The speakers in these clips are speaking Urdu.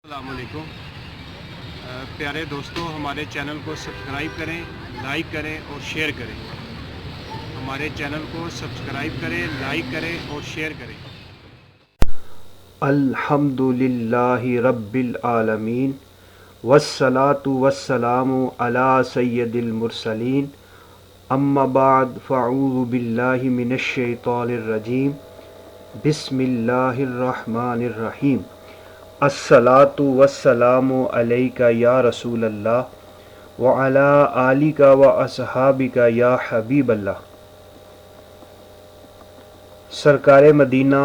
السلام علیکم پیارے دوستوں، ہمارے چینل کو سبسکرائب کریں، لائک کریں اور شیئر کریں۔ ہمارے چینل کو سبسکرائب کریں، لائک کریں اور شیئر کریں۔ الحمد للہ رب العالمین والصلاة والسلام علی سید المرسلین اما بعد فاعوذ باللہ من الشیطان الرجیم بسم اللہ الرحمن الرحیم الصلاۃ والسلام علیک یا رسول اللہ وعلی آلک و اصحابک یا حبیب اللہ۔ سرکار مدینہ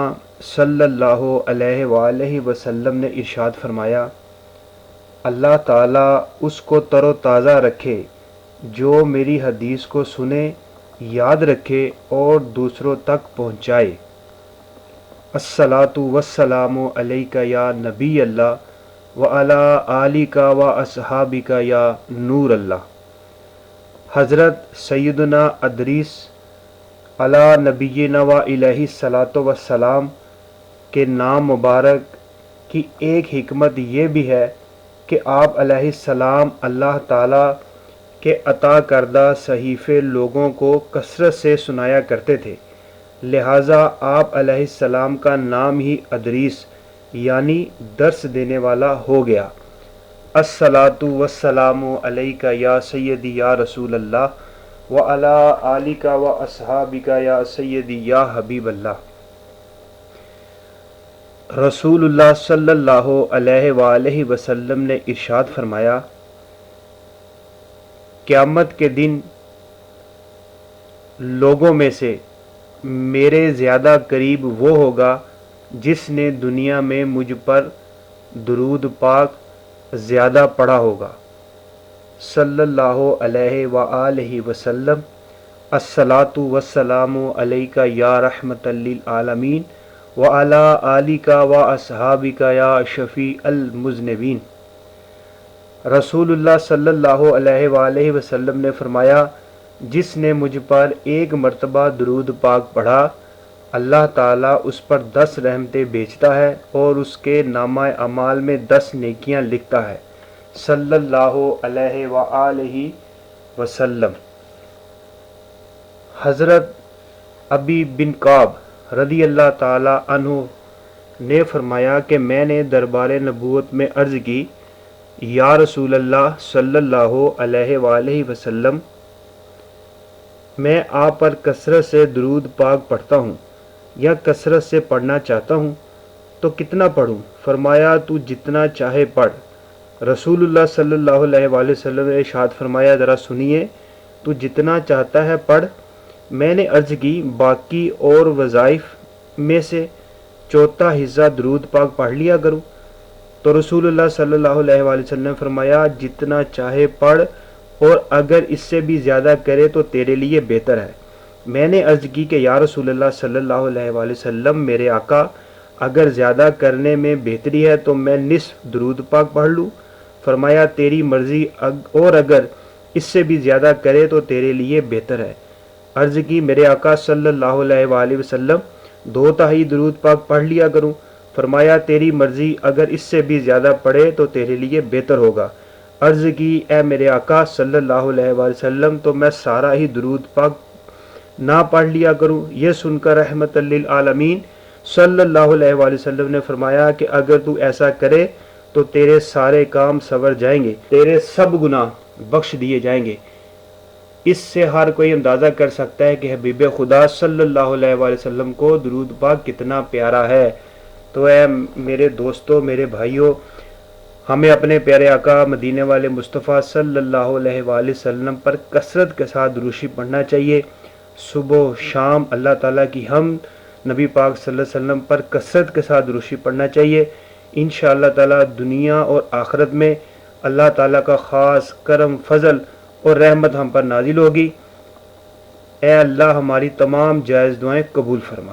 صلی اللہ علیہ وآلہ وسلم نے ارشاد فرمایا، اللہ تعالیٰ اس کو تر و تازہ رکھے جو میری حدیث کو سنے، یاد رکھے اور دوسروں تک پہنچائے۔ الصلاۃ والسلام علیک یا نبی اللہ وعلی آلک و اصحابک یا نور اللہ۔ حضرت سیدنا ادریس علی نبینا و علیہ الصلاۃ والسلام کے نام مبارک کی ایک حکمت یہ بھی ہے کہ آپ علیہ السلام اللہ تعالیٰ کے عطا کردہ صحیفے لوگوں کو کثرت سے سنایا کرتے تھے، لہٰذا آپ علیہ السلام کا نام ہی ادریس یعنی درس دینے والا ہو گیا۔ الصلاۃ والسلام علیک یا سیدی یا رسول اللہ وعلی آلک و اصحابک یا سیدی یا حبیب اللہ۔ رسول اللہ صلی اللہ علیہ وآلہ وسلم نے ارشاد فرمایا، قیامت کے دن لوگوں میں سے میرے زیادہ قریب وہ ہوگا جس نے دنیا میں مجھ پر درود پاک زیادہ پڑھا ہوگا۔ صلی اللہ علیہ وآلہ وسلم۔ الصلاۃ والسلام علیک یا رحمۃ للعالمین وعلی آلک و اصحابک یا شفیع المذنبین۔ رسول اللہ صلی اللہ علیہ وآلہ وسلم نے فرمایا، جس نے مجھ پر ایک مرتبہ درود پاک پڑھا، اللہ تعالیٰ اس پر 10 رحمتیں بیچتا ہے اور اس کے نامہ اعمال میں 10 نیکیاں لکھتا ہے۔ صلی اللہ علیہ وآلہ وسلم۔ حضرت ابی بن کعب رضی اللہ تعالیٰ عنہ نے فرمایا کہ میں نے دربار نبوت میں عرض کی، یا رسول اللہ صلی اللہ علیہ وآلہ وسلم، میں آپ پر کثرت سے درود پاک پڑھتا ہوں یا کثرت سے پڑھنا چاہتا ہوں تو کتنا پڑھوں؟ فرمایا، تو جتنا چاہے پڑھ۔ رسول اللہ صلی اللہ علیہ وآلہ وسلم نے ارشاد فرمایا، ذرا سنیے، تو جتنا چاہتا ہے پڑھ۔ میں نے عرض کی، باقی اور وظائف میں سے چوتھا حصہ درود پاک پڑھ لیا کروں؟ تو رسول اللہ صلی اللہ علیہ وآلہ وسلم نے فرمایا، جتنا چاہے پڑھ اور اگر اس سے بھی زیادہ کرے تو تیرے لیے بہتر ہے۔ میں نے عرض کی کہ یا رسول اللہ صلی اللہ علیہ وآلہ وسلم، میرے آقا، اگر زیادہ کرنے میں بہتری ہے تو میں نصف درود پاک پڑھ لوں؟ فرمایا، تیری مرضی، اور اگر اس سے بھی زیادہ کرے تو تیرے لیے بہتر ہے۔ عرض کی، میرے آقا صلی اللہ علیہ وآلہ وسلم، 2/3 درود پاک پڑھ لیا کروں؟ فرمایا، تیری مرضی، اگر اس سے بھی زیادہ پڑھے تو تیرے لیے بہتر ہوگا۔ عرض کی، اے میرے آقا صلی اللہ علیہ وآلہ وسلم، تو میں سارا ہی درود پاک نہ پڑھ لیا کروں؟ یہ سن کر رحمت للعالمین صلی اللہ علیہ وآلہ وسلم نے فرمایا کہ اگر تو ایسا کرے تو تیرے سارے کام سنور جائیں گے، تیرے سب گناہ بخش دیے جائیں گے۔ اس سے ہر کوئی اندازہ کر سکتا ہے کہ حبیب خدا صلی اللہ علیہ وآلہ وسلم کو درود پاک کتنا پیارا ہے۔ تو اے میرے دوستوں، میرے بھائیوں، ہمیں اپنے پیارے آقا مدینے والے مصطفیٰ صلی اللہ علیہ وآلہ وسلم پر کثرت کے ساتھ درود پڑھنا چاہیے۔ صبح و شام اللہ تعالیٰ کی حمد نبی پاک صلی اللہ علیہ وسلم پر کثرت کے ساتھ درود پڑھنا چاہیے۔ انشاءاللہ تعالیٰ دنیا اور آخرت میں اللہ تعالیٰ کا خاص کرم، فضل اور رحمت ہم پر نازل ہوگی۔ اے اللہ، ہماری تمام جائز دعائیں قبول فرما۔